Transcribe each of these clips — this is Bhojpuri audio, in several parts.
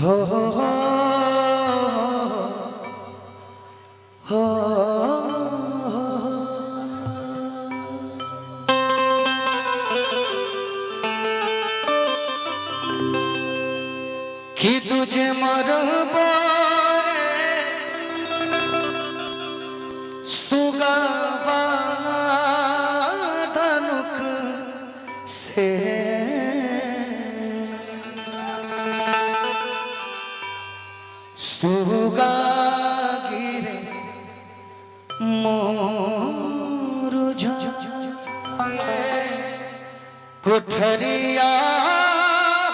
हो हो हो हो कि तुझे मरबो रे सुगवा धनुख से सुगा गिरे मोरुझा कुठरिया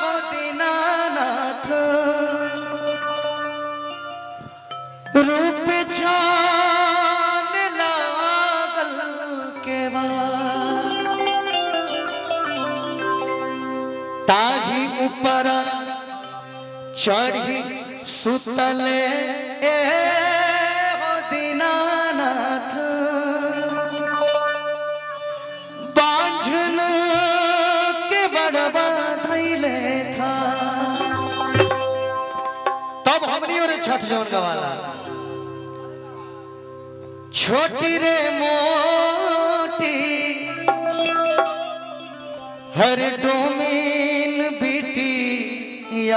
हो दीनानाथ रूप छान लागल के ताही ऊपर चढ़ी सुतले ए हो दीनानाथ बांझन के बड़बा धैले था। तब हमनी और छठ जौन गवाला छोटी रे मोटी हर डोमीन बीटी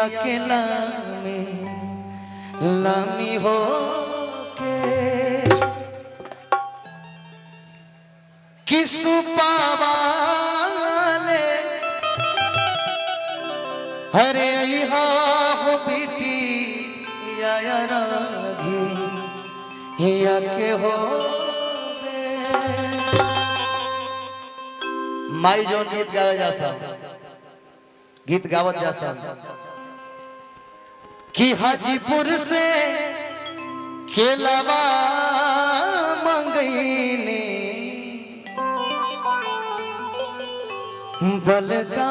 अकेला में लामी हो के किसु पावाले हरे हो बेटी या रागी या के हो माई जोन गीत गावे जा गीत गावत जा कि हाजीपुर से केलावा मंगईने बलका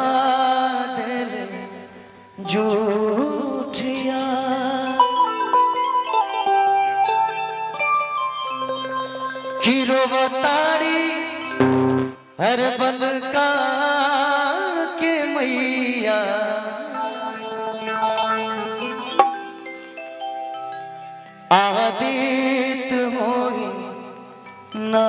दिल झूठिया कि रोवतारी हर बलका के मैया आदित मोहि ना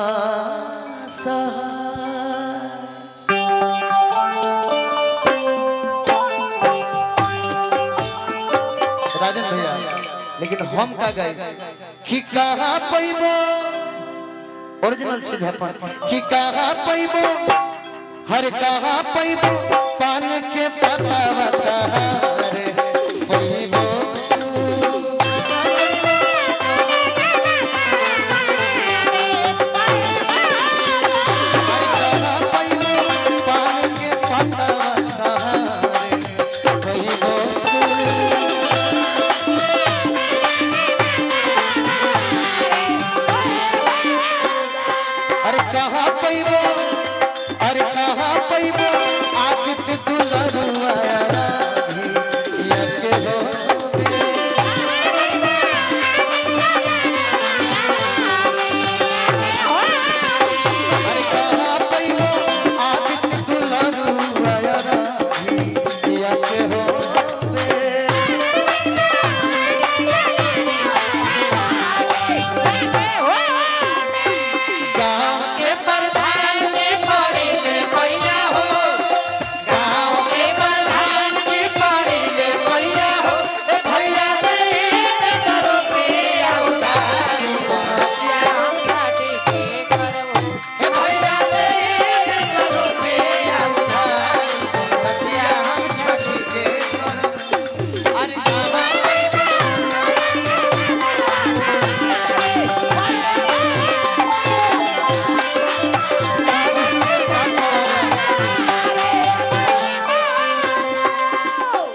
राजन भैया लेकिन हम का गए कि कहाँ पैबो ओरिजिनल चीज है कि कहाँ पैबो हर कहाँ पैबो पान के पता कहाँ रे पैबो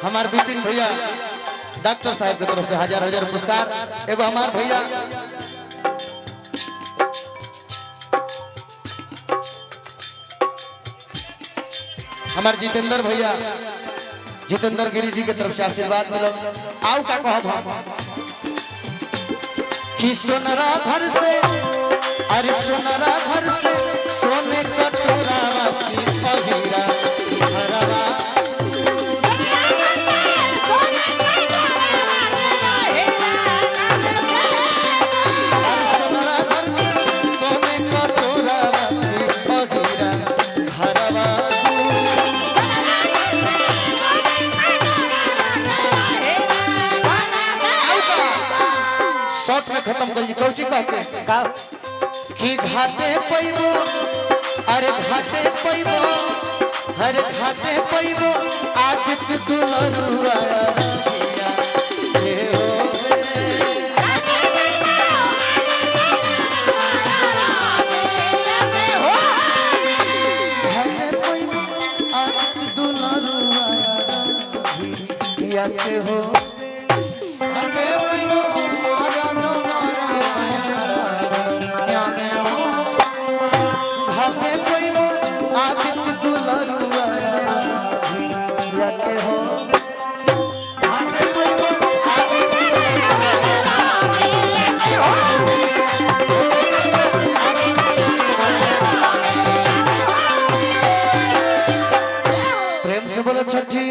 हमार विपिन भैया डॉक्टर साहब की तरफ से हजार हजार पुरस्कार एगो हमार भैया हमार जितेंद्र भैया जितेंद्र गिरी जी की तरफ से आशीर्वाद मिलो आओ का कहब हम कि सोनरा घर से अरे सोनरा घर से सोने कटोरा की पहिरा घरवा शॉर्ट में खत्म कर जी कौची कहते का कि घाटे पैबो अरे घाटे पैबो हर घाटे पैबो आदित्य दुलरुआ हे हो घाटे पैबो आदित्य दुलरुआ याते हो प्रेम से बोलो छठी